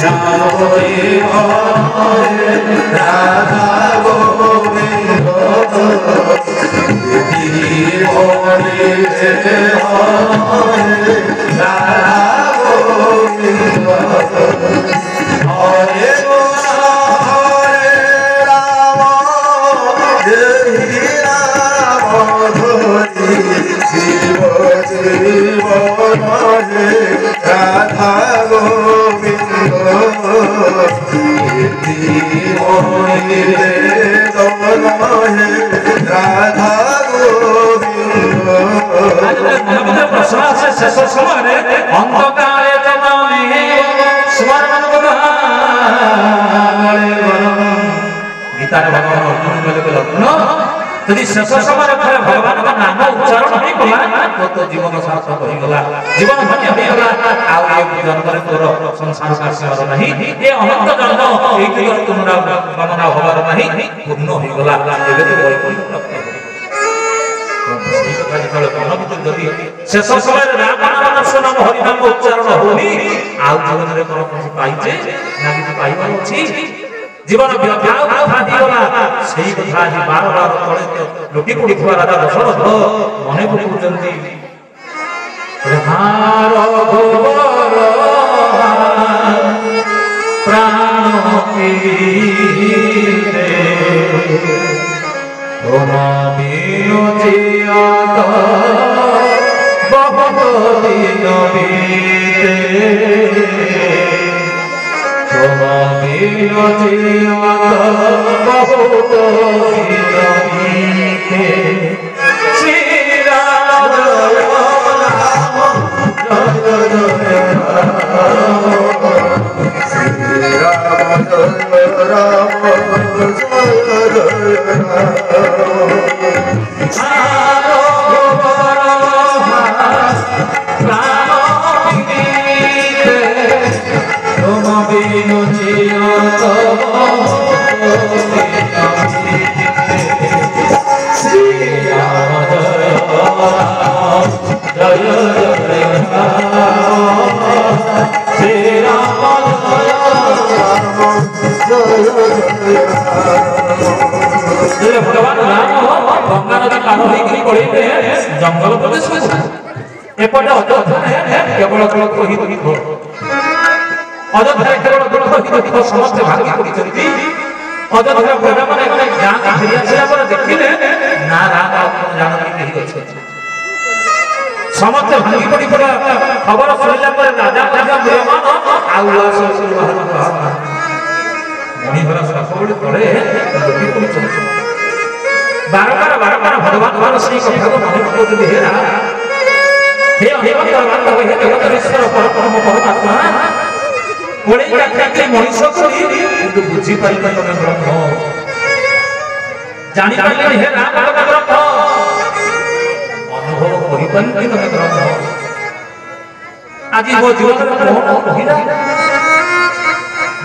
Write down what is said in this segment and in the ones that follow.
রাধা গোবিন্দ রাধা গোবিন্দ রাধা গোবিন্দ প্রশ্ন আছে শেষ সময় অন্ধকারে গীতার ভগবান অর্জুন লগ্ন যদি শেষ সময় ভগবানଙ୍କ নাম উচ্ଚାରଣ ହେଇଗଲା ତ ଜୀବନ ସାର୍ଥକ ହେଇଗଲା ଜୀବନ ଧନ୍ୟ ହେଇଗଲା ଆଉ ଏ ଜନ୍ମରେ ତୋର ସଂସାର ଆସିବାର ନାହିଁ ଏ ଅନନ୍ତ ଜନ୍ମ ଏଇ ଦିଗରେ ପୁନରାଗମନ ହବାର ନାହିଁ ପୂର୍ଣ୍ଣ ହେଇଗଲା ଏବେ ତ ବୈକୁଣ୍ଠ ପ୍ରାପ୍ତ ସେଇ କଥା ଯେତେବେଳେ ମନ ଭିତରେ ଯଦି ଶେଷ ସମୟରେ ରାମ ନାମ ଦର୍ଶନ ହରିନାମ ଉଚ୍ଚାରଣ ହଉନି ଆଉ ଜୀବନରେ କଣ କିଛି ପାଇଛେ ନା କିଛି ପାଇବାର ଅଛି জীবন সেই কথা আজ বার বার তলে লুটি পড়িଥିବା রাজা দশরথ মনে পকাউଛନ୍ତି প্রাণ बहुत श्री राम भगवान राम गंगा नदी पार जंगल प्रदेश एपटे अयोध्या केवल अयोध्या केवल समस्त भागी पड़ी अयोध्या प्रजा मैंने गाँ फेरी आसा देखिले ना राम जानकी समस्त भांगी पड़ी पड़ा खबर शुणिला राजा राजा म्रियमान मणिभर सबुले तले बारंबार बारंबार भगवान भगवान श्री कथा को मन पकाउछथि हे राम हे अनिवत बांधव हे जगतरेश्वर परम परमात्मा कोड़े जाके मनुष्य को किंतु बुझी पाई तमे ब्रह्म जानि पाइले हे राम तमे ब्रह्म अनुभव करि पाई तमे ब्रह्म आज मो जीवन में कौन कहिला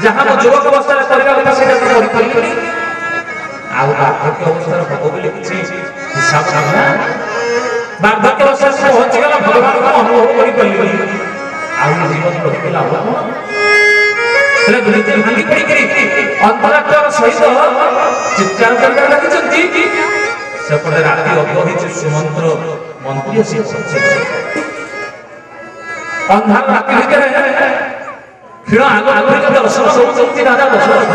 जहां मो युवक अवस्था रे करबा कथा सेटा करि पाइली आउ वार्धक्य अवस्था भोग बोली किसी हिसाब ना वार्धक्य अवस्था से पहुंच गला भगवान को अनुभव करि पाइली आउ जीवन रखिला लाभ ले दुनिया भांगी पड़ी करी अंतरात्मार सहित चित्कार करके लगिचंती सेपटे राति अगहिच सुमंत्र मंत्री से अंधार राति भितर क्षीण आग आग दर्शन सब चलती राजा दशरथ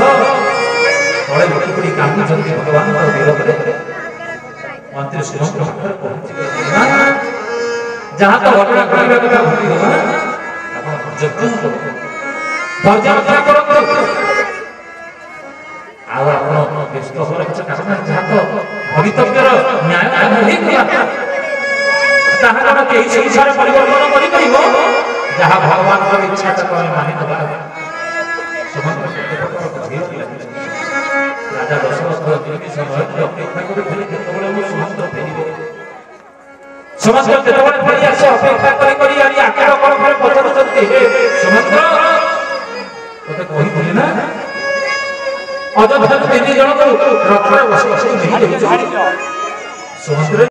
तले लुटी पड़ी कांदुचंती भगवान विरोधरे मंत्री सुमंत्र पाखरे पहुंची जहां तो घटना घटिबा कथा घटी गला आपण धैर्य रक्षा आउ आपण व्यस्त होले किछ कारण जहां तो भवितव्यर न्याय नहीं किया ताहा हम केही संसार परिवर्तन करि परिबो जहां भगवान को इच्छा त कोई मानि दबा समस्त राजा दशरथ दीर्घ समय अपेक्षा करे खाली केतबेले मो समस्त फेरिबे समस्त केतबेले फेरि आसे अपेक्षा करी आरी आकार कोन फेर पचरुचंती हे समस्त तोते कहि ना अयोध्या 3 जन को रथरे बसी बसी नहीं जाई समस्त